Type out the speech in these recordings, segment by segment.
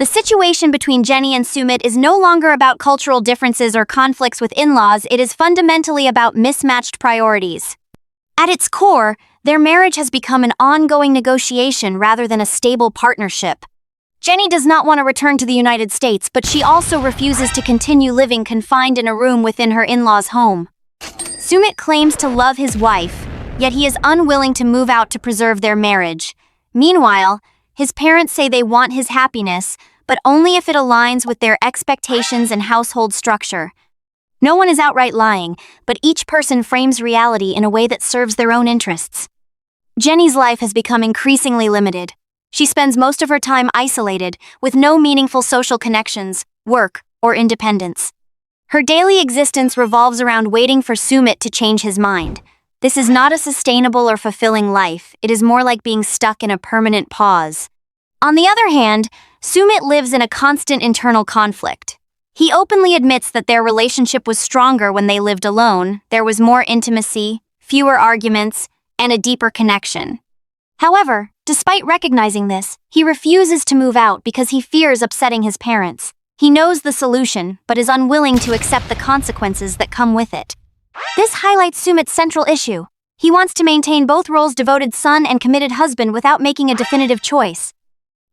The situation between Jenny and Sumit is no longer about cultural differences or conflicts with in-laws, it is fundamentally about mismatched priorities. At its core, their marriage has become an ongoing negotiation rather than a stable partnership. Jenny does not want to return to the United States, but she also refuses to continue living confined in a room within her in-laws' home. Sumit claims to love his wife, yet he is unwilling to move out to preserve their marriage. Meanwhile, his parents say they want his happiness, but only if it aligns with their expectations and household structure. No one is outright lying, but each person frames reality in a way that serves their own interests. Jenny's life has become increasingly limited. She spends most of her time isolated, with no meaningful social connections, work, or independence. Her daily existence revolves around waiting for Sumit to change his mind. This is not a sustainable or fulfilling life, it is more like being stuck in a permanent pause. On the other hand, Sumit lives in a constant internal conflict. He openly admits that their relationship was stronger when they lived alone, there was more intimacy, fewer arguments, and a deeper connection. However, despite recognizing this, he refuses to move out because he fears upsetting his parents. He knows the solution, but is unwilling to accept the consequences that come with it. This highlights Sumit's central issue. He wants to maintain both roles: devoted son and committed husband, without making a definitive choice.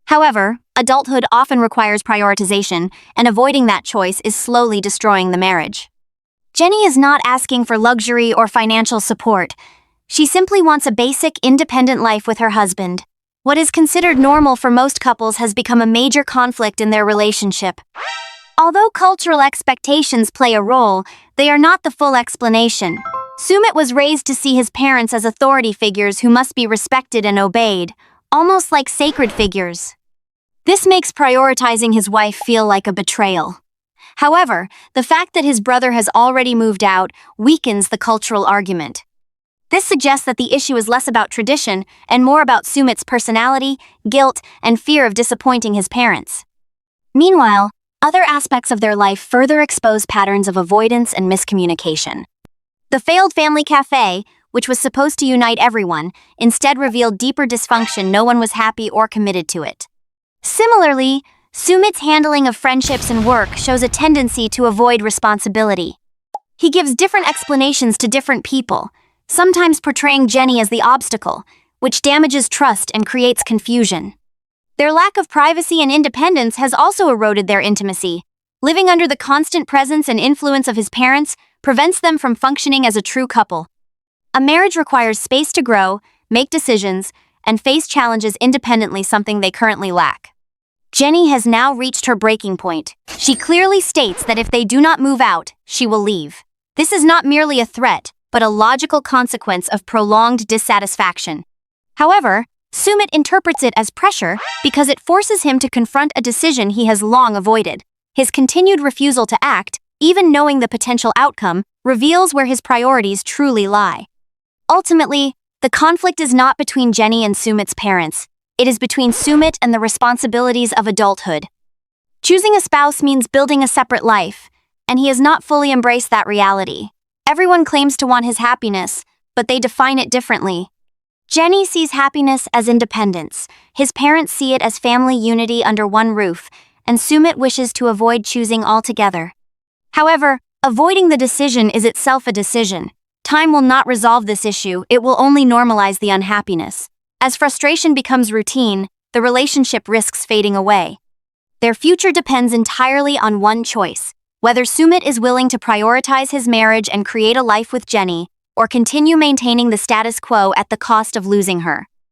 However, adulthood often requires prioritization, and avoiding that choice is slowly destroying the marriage. Jenny is not asking for luxury or financial support. She simply wants a basic, independent life with her husband. What is considered normal for most couples has become a major conflict in their relationship. Although cultural expectations play a role, they are not the full explanation. Sumit was raised to see his parents as authority figures who must be respected and obeyed, almost like sacred figures. This makes prioritizing his wife feel like a betrayal. However, the fact that his brother has already moved out weakens the cultural argument. This suggests that the issue is less about tradition and more about Sumit's personality, guilt, and fear of disappointing his parents. Meanwhile, other aspects of their life further expose patterns of avoidance and miscommunication. The failed family cafe, which was supposed to unite everyone, instead revealed deeper dysfunction. No one was happy or committed to it. Similarly, Sumit's handling of friendships and work shows a tendency to avoid responsibility. He gives different explanations to different people, sometimes portraying Jenny as the obstacle, which damages trust and creates confusion. Their lack of privacy and independence has also eroded their intimacy. Living under the constant presence and influence of his parents prevents them from functioning as a true couple. A marriage requires space to grow, make decisions, and face challenges independently, something they currently lack. Jenny has now reached her breaking point. She clearly states that if they do not move out, she will leave. This is not merely a threat, but a logical consequence of prolonged dissatisfaction. However, Sumit interprets it as pressure because it forces him to confront a decision he has long avoided. His continued refusal to act, even knowing the potential outcome, reveals where his priorities truly lie. Ultimately, the conflict is not between Jenny and Sumit's parents. It is between Sumit and the responsibilities of adulthood. Choosing a spouse means building a separate life, and he has not fully embraced that reality. Everyone claims to want his happiness, but they define it differently. Jenny sees happiness as independence, his parents see it as family unity under one roof, and Sumit wishes to avoid choosing altogether. However, avoiding the decision is itself a decision. Time will not resolve this issue, it will only normalize the unhappiness. As frustration becomes routine, the relationship risks fading away. Their future depends entirely on one choice: whether Sumit is willing to prioritize his marriage and create a life with Jenny, or continue maintaining the status quo at the cost of losing her.